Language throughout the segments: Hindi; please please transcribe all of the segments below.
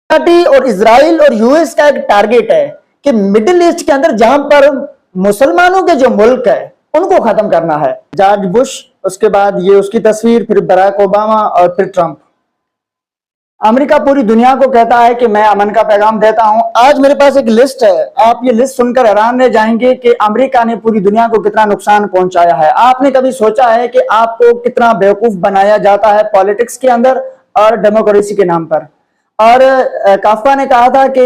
पार्टी और इजराइल और यूएस का एक टारगेट है कि मिडिल ईस्ट के अंदर जहां पर मुसलमानों के जो मुल्क है उनको खत्म करना है। जॉर्ज बुश, उसके बाद ये उसकी तस्वीर, फिर बराक ओबामा और फिर ट्रंप। अमेरिका पूरी दुनिया को कहता है कि मैं अमन का पैगाम देता हूं। आज मेरे पास एक लिस्ट है, आप ये लिस्ट सुनकर हैरान रह जाएंगे कि अमेरिका ने पूरी दुनिया को कितना नुकसान पहुंचाया है। आपने कभी सोचा है कि आपको कितना बेवकूफ बनाया जाता है पॉलिटिक्स के अंदर और डेमोक्रेसी के नाम पर। और काफ्का ने कहा था कि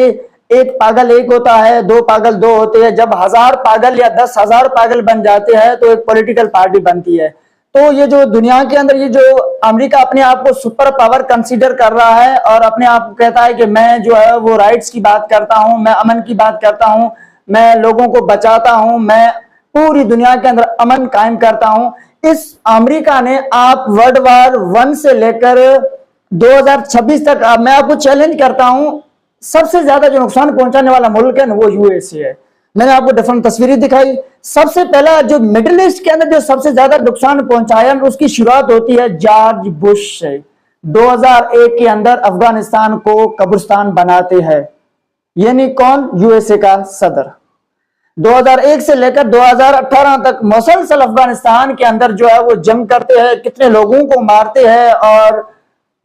एक पागल एक होता है, दो पागल दो होते हैं। जब 1000 पागल या 10,000 पागल बन जाते हैं तो एक पॉलिटिकल पार्टी बनती है। तो ये जो दुनिया के अंदर ये जो अमेरिका अपने आप को सुपर पावर कंसीडर कर रहा है और अपने आप को कहता है कि मैं जो है वो राइट्स की बात करता हूं, मैं अमन की बात करता हूं, मैं लोगों को बचाता हूं, मैं पूरी दुनिया के अंदर अमन कायम करता हूं। इस अमेरिका ने आप वर्ल्ड वार 1 से लेकर 2026 तक, मैं आपको चैलेंज करता हूं, सबसे ज्यादा जो नुकसान पहुंचाने वाला मुल्क है वो यूएसए है। मैंने आपको डिफरेंट तस्वीरें दिखाई। सबसे पहला जो मिडिल ईस्ट के अंदर जो सबसे ज्यादा नुकसान पहुंचाया उसकी शुरुआत होती है जॉर्ज बुश से। 2001 के अंदर अफगानिस्तान को कब्रिस्तान बनाते हैं, यानी कौन? यूएसए का सदर। 2001 से लेकर 2018 तक मुसलसल अफगानिस्तान के अंदर जो है वो जंग करते हैं, कितने लोगों को मारते हैं और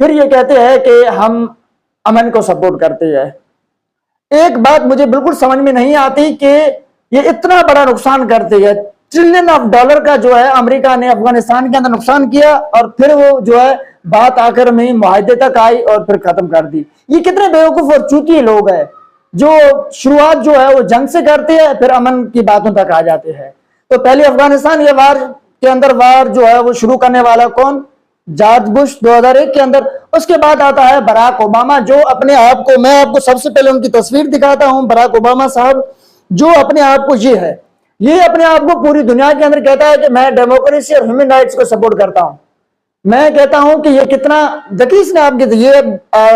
फिर ये कहते हैं कि हम अमन को सपोर्ट करते हैं। एक बात मुझे बिल्कुल समझ में नहीं आती कि ये इतना बड़ा नुकसान करते हैं। ट्रिलियन ऑफ डॉलर का जो है अमेरिका ने अफगानिस्तान के अंदर नुकसान किया और फिर वो जो है बात आकर में मुआहदे तक आई और फिर खत्म कर दी। ये कितने बेवकूफ और चूतिए लोग हैं जो शुरुआत जो है वो जंग से करते हैं, फिर अमन की बातों तक आ जाते हैं। तो पहले अफगानिस्तान ये वार के अंदर वार जो है वो शुरू करने वाला कौन? जॉर्ज बुश 2001 के अंदर। उसके बाद आता है बराक ओबामा, जो अपने आप को, मैं आपको सबसे पहले उनकी तस्वीर दिखाता हूं। बराक ओबामा साहब जो अपने आप को ये अपने आप को पूरी दुनिया के अंदर कहता है कि मैं डेमोक्रेसी और ह्यूमन राइट्स को सपोर्ट करता हूं। मैं कहता हूं कि ये कितना जकीस ने आपके, ये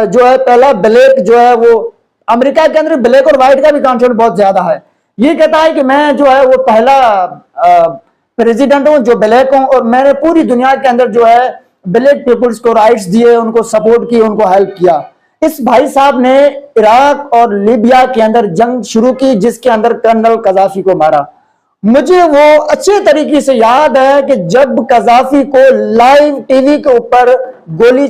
जो है पहला ब्लैक जो है वो अमेरिका के अंदर ब्लैक और व्हाइट का भी कॉन्सेप्ट बहुत ज्यादा है। ये कहता है कि मैं जो है वो पहला प्रेसिडेंट हूं जो ब्लैक हूं और मैंने पूरी दुनिया के अंदर जो है ब्लैक पीपुल्स को राइट्स दिए, उनको सपोर्ट किए, उनको हेल्प किया। इस भाई साहब ने इराक और लीबिया के अंदर जंग शुरू की जिसके अंदर कर्नल कजाफी को मारा। मुझे वो अच्छे तरीके से याद है कि जब कजाफी को लाइव टीवी के ऊपर गोली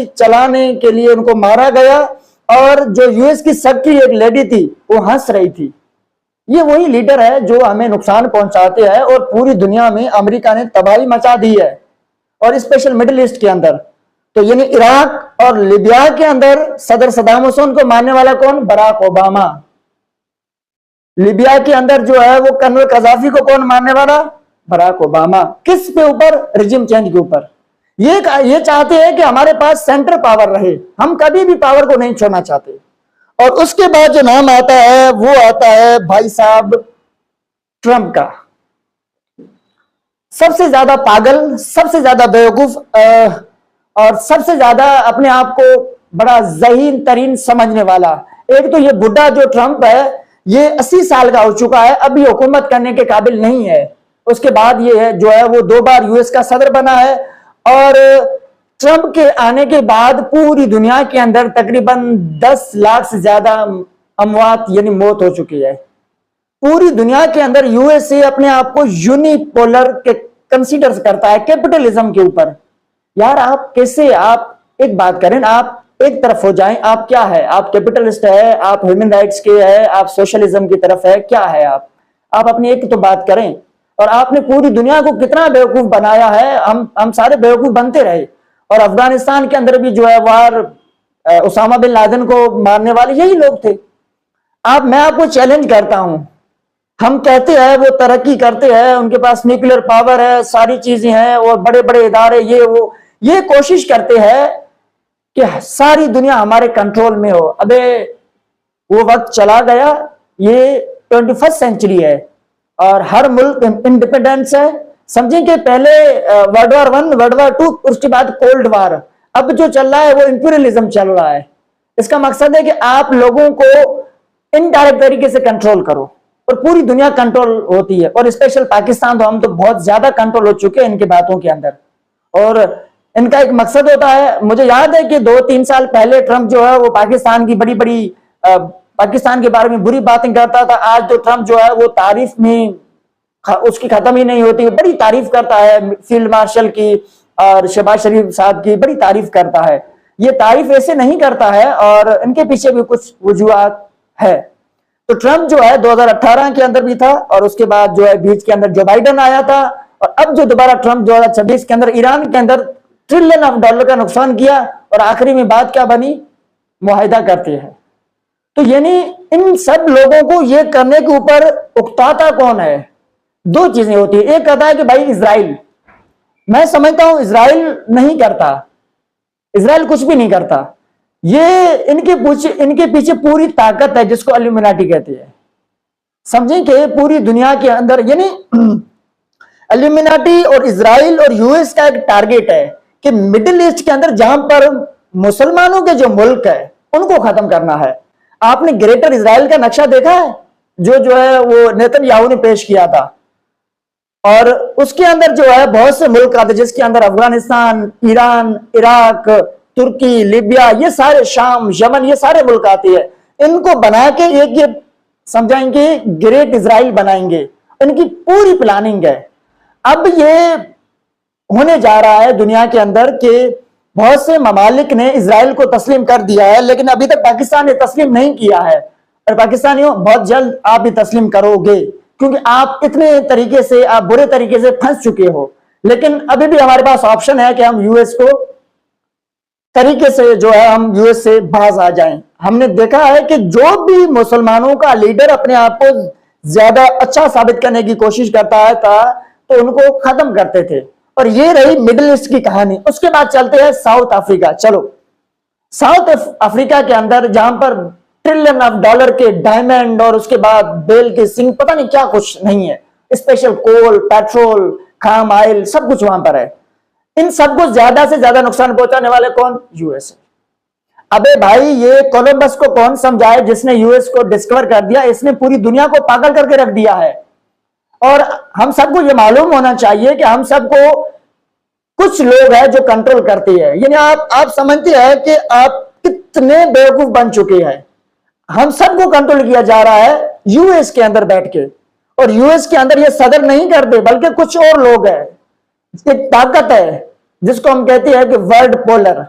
चलाने के लिए उनको मारा गया और जो यूएस की सबकी एक लेडी थी वो हंस रही थी। ये वही लीडर है जो हमें नुकसान पहुंचाते हैं और पूरी दुनिया में अमेरिका ने तबाही मचा दी है और स्पेशल मिडिल ईस्ट के अंदर। तो यानी इराक और लीबिया के अंदर सदर सद्दाम हुसैन को मारने वाला कौन? Barack Obama. लीबिया के अंदर जो है वो कर्नल कजाफी को कौन मारने वाला? Barack Obama. किस पे ऊपर? रिजिम चेंज के ऊपर। ये चाहते हैं कि हमारे पास सेंटर पावर रहे, हम कभी भी पावर को नहीं छोड़ना चाहते। और उसके बाद जो नाम आता है वो आता है भाई साहब ट्रंप का। सबसे ज्यादा पागल, सबसे ज्यादा बेवकूफ और सबसे ज्यादा अपने आप को बड़ा ज़हीन तरीन समझने वाला। एक तो ये बुढ़ा जो ट्रंप है ये 80 साल का हो चुका है, अभी हुकूमत करने के काबिल नहीं है। उसके बाद ये है जो है वो 2 बार यूएस का सदर बना है और ट्रंप के आने के बाद पूरी दुनिया के अंदर तकरीबन 10 लाख से ज्यादा अमवात यानी मौत हो चुकी है। पूरी दुनिया के अंदर यूएसए अपने आप को यूनिपोलर के कंसीडर करता है कैपिटलिज्म के ऊपर। यार आप कैसे, आप एक बात करें, आप एक तरफ हो जाएं, आप क्या है? आप कैपिटलिस्ट है, आप ह्यूमन राइट्स के है, आप सोशलिज्म की तरफ है, क्या है आप अपनी एक तो बात करें। और आपने पूरी दुनिया को कितना बेवकूफ बनाया है, हम सारे बेवकूफ बनते रहे। और अफगानिस्तान के अंदर भी जो है वार उसामा बिन लादेन को मारने वाले यही लोग थे। मैं आपको चैलेंज करता हूं, हम कहते हैं वो तरक्की करते हैं, उनके पास न्यूक्लियर पावर है, सारी चीजें हैं और बड़े बड़े इदारे, ये कोशिश करते हैं कि सारी दुनिया हमारे कंट्रोल में हो। अबे वो वक्त चला गया, ये 21st सेंचुरी है और हर मुल्क इंडिपेंडेंस है। समझें कि पहले वर्ल्ड वार 1, वर्ल्ड वार 2, उसके बाद कोल्ड वार, अब जो चल रहा है वो इंपीरियलिज्म चल रहा है। इसका मकसद है कि आप लोगों को इनडायरेक्ट तरीके से कंट्रोल करो और पूरी दुनिया कंट्रोल होती है। और स्पेशल पाकिस्तान तो हम तो बहुत ज्यादा कंट्रोल हो चुके हैं इनकी बातों के अंदर। और इनका एक मकसद होता है। मुझे याद है कि 2-3 साल पहले ट्रंप जो है वो पाकिस्तान की बड़ी बड़ी पाकिस्तान के बारे में बुरी बातें करता था। आज तो ट्रंप जो है वो तारीफ में उसकी खत्म ही नहीं होती, बड़ी तारीफ करता है फील्ड मार्शल की और शहबाज शरीफ साहब की बड़ी तारीफ करता है। ये तारीफ ऐसे नहीं करता है और इनके पीछे भी कुछ वजूहात है। तो ट्रंप जो है 2018 के अंदर भी था और उसके बाद जो है बीच के अंदर जो बाइडेन आया था, और अब जो दोबारा ट्रंप 2026 के अंदर ईरान के अंदर $1 ट्रिलियन का नुकसान किया और आखिरी में बात क्या बनी, मुआहिदा करते हैं। तो यानी इन सब लोगों को ये करने के ऊपर उकताता कौन है? दो चीजें होती है। एक कहता है कि भाई इजराइल, मैं समझता हूं इजराइल नहीं करता, इजराइल कुछ भी नहीं करता। ये इनके पीछे पूरी ताकत है जिसको इल्यूमिनाटी कहते हैं। समझें कि पूरी दुनिया के अंदर यानी इल्यूमिनाटी और इजराइल और यूएस का एक टारगेट है कि मिडिल ईस्ट के अंदर जहां पर मुसलमानों के जो मुल्क है उनको खत्म करना है। आपने ग्रेटर इजराइल का नक्शा देखा है जो है वो नेतन्याहू ने पेश किया था, और उसके अंदर जो है बहुत से मुल्क आते जिसके अंदर अफगानिस्तान, ईरान, इराक, तुर्की, लीबिया, ये सारे, शाम, यमन, ये सारे मुल्क आते हैं। इनको बना के एक ये समझाएंगे ग्रेट इजराइल बनाएंगे, इनकी पूरी प्लानिंग है। अब ये होने जा रहा है दुनिया के अंदर कि बहुत से ममालिक ने इजराइल को तस्लीम कर दिया है, लेकिन अभी तक पाकिस्तान ने तस्लीम नहीं किया है। और पाकिस्तानियों, बहुत जल्द आप भी तस्लीम करोगे, क्योंकि आप इतने तरीके से, आप बुरे तरीके से फंस चुके हो। लेकिन अभी भी हमारे पास ऑप्शन है कि हम यूएस को तरीके से जो है हम यूएस से बाज आ जाएं। हमने देखा है कि जो भी मुसलमानों का लीडर अपने आप को ज्यादा अच्छा साबित करने की कोशिश करता है तो उनको खत्म करते थे। और ये रही मिडिल ईस्ट की कहानी। उसके बाद चलते हैं साउथ अफ्रीका। चलो, साउथ अफ्रीका के अंदर जहां पर $1 ट्रिलियन के डायमंड और उसके बाद बेल के सिंह, पता नहीं क्या कुछ नहीं है, स्पेशल कोल, पेट्रोल, खाम ऑयल, सब कुछ वहां पर है। इन सबको ज्यादा से ज्यादा नुकसान पहुंचाने वाले कौन? यूएस। अबे भाई, ये कोलंबस को कौन समझाए जिसने यूएस को डिस्कवर कर दिया? इसने पूरी दुनिया को पागल करके रख दिया है। और हम सबको ये मालूम होना चाहिए कि हम सबको कुछ लोग हैं जो कंट्रोल करते हैं। यानी आप समझते हैं कि आप कितने बेवकूफ बन चुके हैं। हम सबको कंट्रोल किया जा रहा है यूएस के अंदर बैठ के, और यूएस के अंदर ये सदर नहीं करते बल्कि कुछ और लोग हैं। एक ताकत है जिसको हम कहते हैं कि वर्ल्ड पोलर।